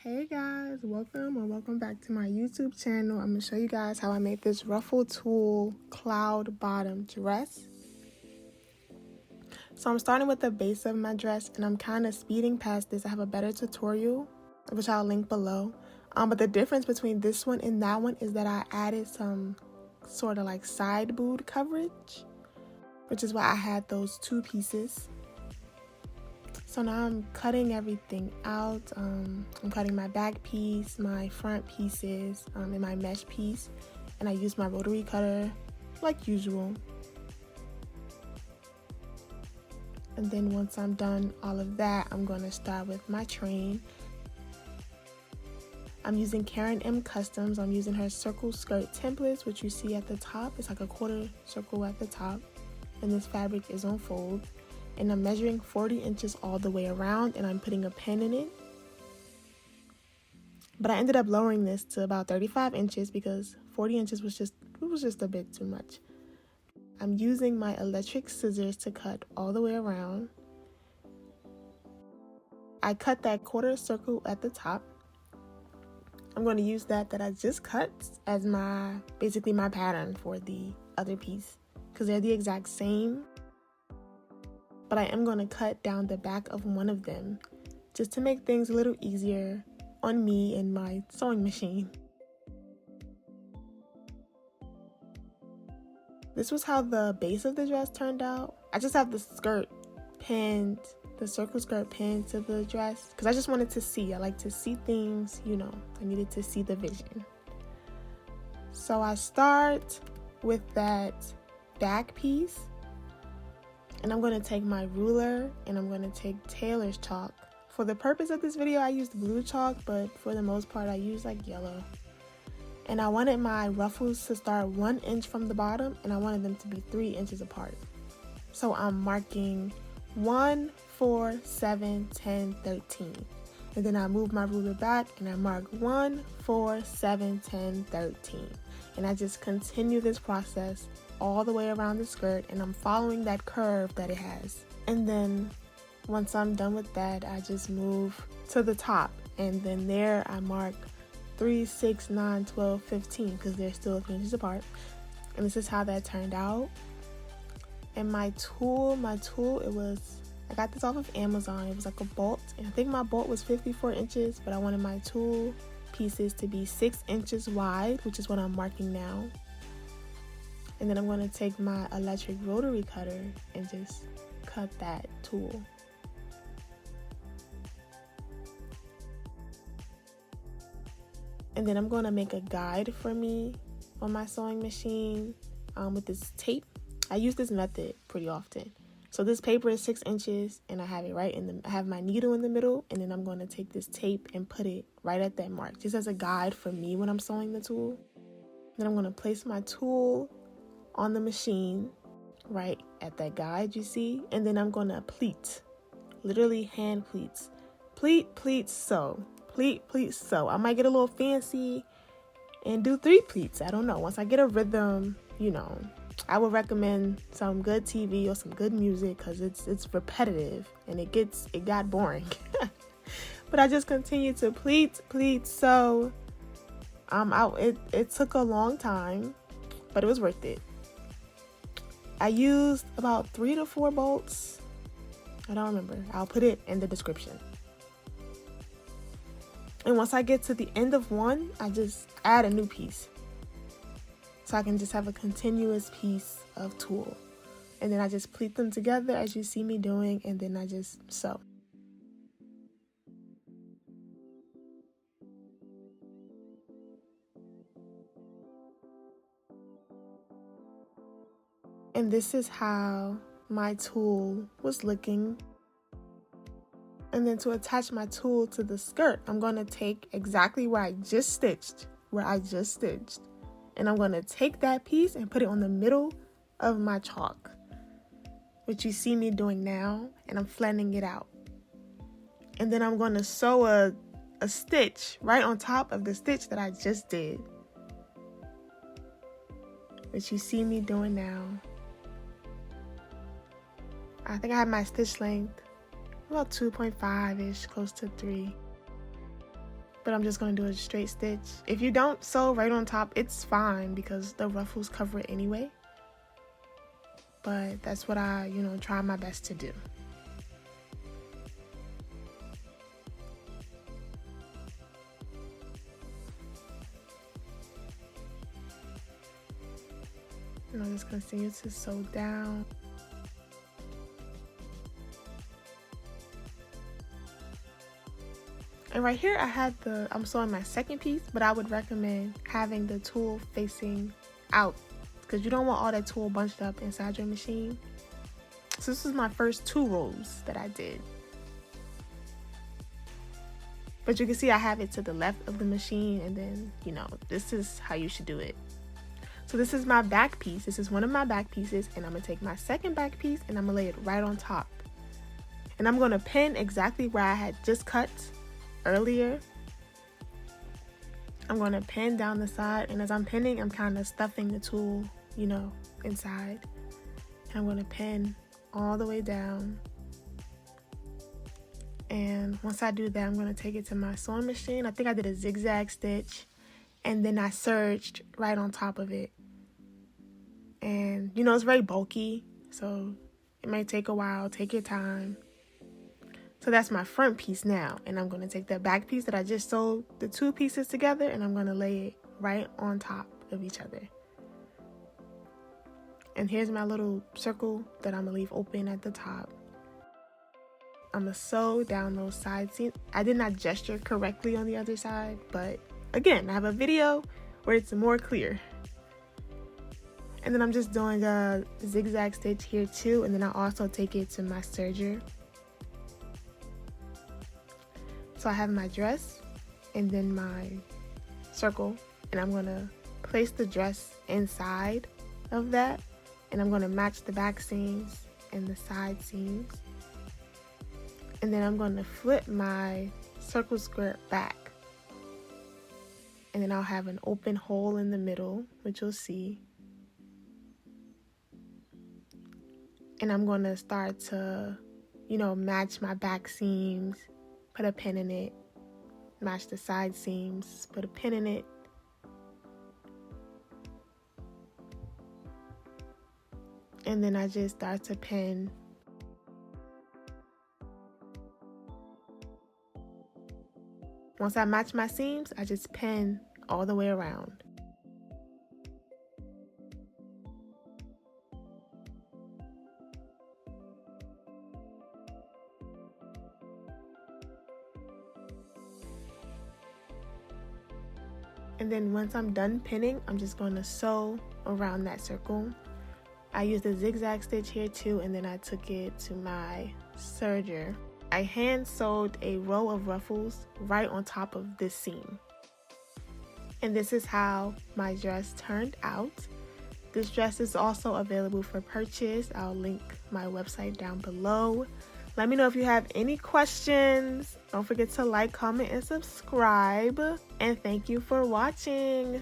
Hey guys, welcome back to my YouTube channel. I'm going to show you guys how I made this ruffle tulle cloud bottom dress. So I'm starting with the base of my dress and I'm kind of speeding past this. I have a better tutorial, which I'll link below. But the difference between this one and that one is that I added some sort of like side boob coverage, which is why I had those two pieces. So now I'm cutting everything out. I'm cutting my back piece, my front pieces, and my mesh piece. And I use my rotary cutter like usual. And then once I'm done all of that, I'm going to start with my train. I'm using Karen M Customs. I'm using her circle skirt templates, which you see at the top. It's like a quarter circle at the top. And this fabric is on fold. And I'm measuring 40 inches all the way around and I'm putting a pin in it. But I ended up lowering this to about 35 inches because 40 inches was just a bit too much. I'm using my electric scissors to cut all the way around. I cut that quarter circle at the top. I'm going to use that I just cut as basically my pattern for the other piece because they're the exact same. But I am going to cut down the back of one of them just to make things a little easier on me and my sewing machine. This was how the base of the dress turned out. I just have the skirt pinned, the circle skirt pinned to the dress because I just wanted to see. I like to see things, I needed to see the vision. So I start with that back piece. And I'm going to take my ruler and I'm going to take Tayler's chalk. For the purpose of this video, I used blue chalk, but for the most part, I used like yellow. And I wanted my ruffles to start 1 inch from the bottom and I wanted them to be 3 inches apart. So I'm marking 1, 4, 7, 10, 13. And then I move my ruler back and I mark 1, 4, 7, 10, 13. And I just continue this process all the way around the skirt and I'm following that curve that it has. And then once I'm done with that, I just move to the top and then there I mark 3, 6, 9, 12, 15 because they're still 3 inches apart. And this is how that turned out. And my tool, I got this off of Amazon. It was like a bolt and I think my bolt was 54 inches, but I wanted my tool pieces to be 6 inches wide, which is what I'm marking now. And then I'm going to take my electric rotary cutter and just cut that tool. And then I'm going to make a guide for me on my sewing machine with this tape. I use this method pretty often. So this paper is 6 inches and I have it I have my needle in the middle and then I'm going to take this tape and put it right at that mark, just as a guide for me when I'm sewing the tool. Then I'm going to place my tool on the machine right at that guide you see, and then I'm going to pleat, literally hand pleats, pleat, sew, pleat, sew. I might get a little fancy and do 3 pleats. I don't know. Once I get a rhythm, I would recommend some good TV or some good music because it's repetitive and it got boring. But I just continue to pleat, sew. It took a long time, but it was worth it. I used about 3 to 4 bolts. I don't remember. I'll put it in the description. And once I get to the end of one, I just add a new piece. So I can just have a continuous piece of tulle. And then I just pleat them together as you see me doing, and then I just sew. And this is how my tulle was looking. And then to attach my tulle to the skirt, I'm going to take exactly where I just stitched. And I'm going to take that piece and put it on the middle of my chalk, which you see me doing now, and I'm flattening it out. And then I'm going to sew a stitch right on top of the stitch that I just did, which you see me doing now. I think I have my stitch length about 2.5-ish, close to 3. but I'm just going to do a straight stitch. If you don't sew right on top, it's fine because the ruffles cover it anyway. But that's what I, try my best to do. And I'll just continue to sew down. And right here I had I'm sewing my second piece, but I would recommend having the tulle facing out because you don't want all that tulle bunched up inside your machine. So this is my first 2 rows that I did. But you can see I have it to the left of the machine, and then, this is how you should do it. So this is my back piece. This is one of my back pieces, and I'm going to take my second back piece and I'm going to lay it right on top. And I'm going to pin exactly where I had just cut earlier. I'm going to pin down the side, and as I'm pinning, I'm kind of stuffing the tulle, inside. And I'm going to pin all the way down. And once I do that, I'm going to take it to my sewing machine. I think I did a zigzag stitch, and then I serged right on top of it. And it's very bulky, so it might take a while. Take your time. So that's my front piece now, and I'm going to take that back piece that I just sewed the 2 pieces together, and I'm going to lay it right on top of each other. And here's my little circle that I'm going to leave open at the top. I'm going to sew down those side seams. I did not gesture correctly on the other side, but again, I have a video where it's more clear. And then I'm just doing a zigzag stitch here too, and then I also take it to my serger. So I have my dress and then my circle, and I'm going to place the dress inside of that, and I'm going to match the back seams and the side seams. And then I'm going to flip my circle skirt back, and then I'll have an open hole in the middle, which you'll see. And I'm going to start to, match my back seams, put a pin in it, match the side seams, put a pin in it. And then I just start to pin. Once I match my seams, I just pin all the way around. And then once I'm done pinning, I'm just going to sew around that circle. I used a zigzag stitch here too, and then I took it to my serger. I hand sewed a row of ruffles right on top of this seam. And this is how my dress turned out. This dress is also available for purchase. I'll link my website down below. Let me know if you have any questions. Don't forget to like, comment, and subscribe. And thank you for watching.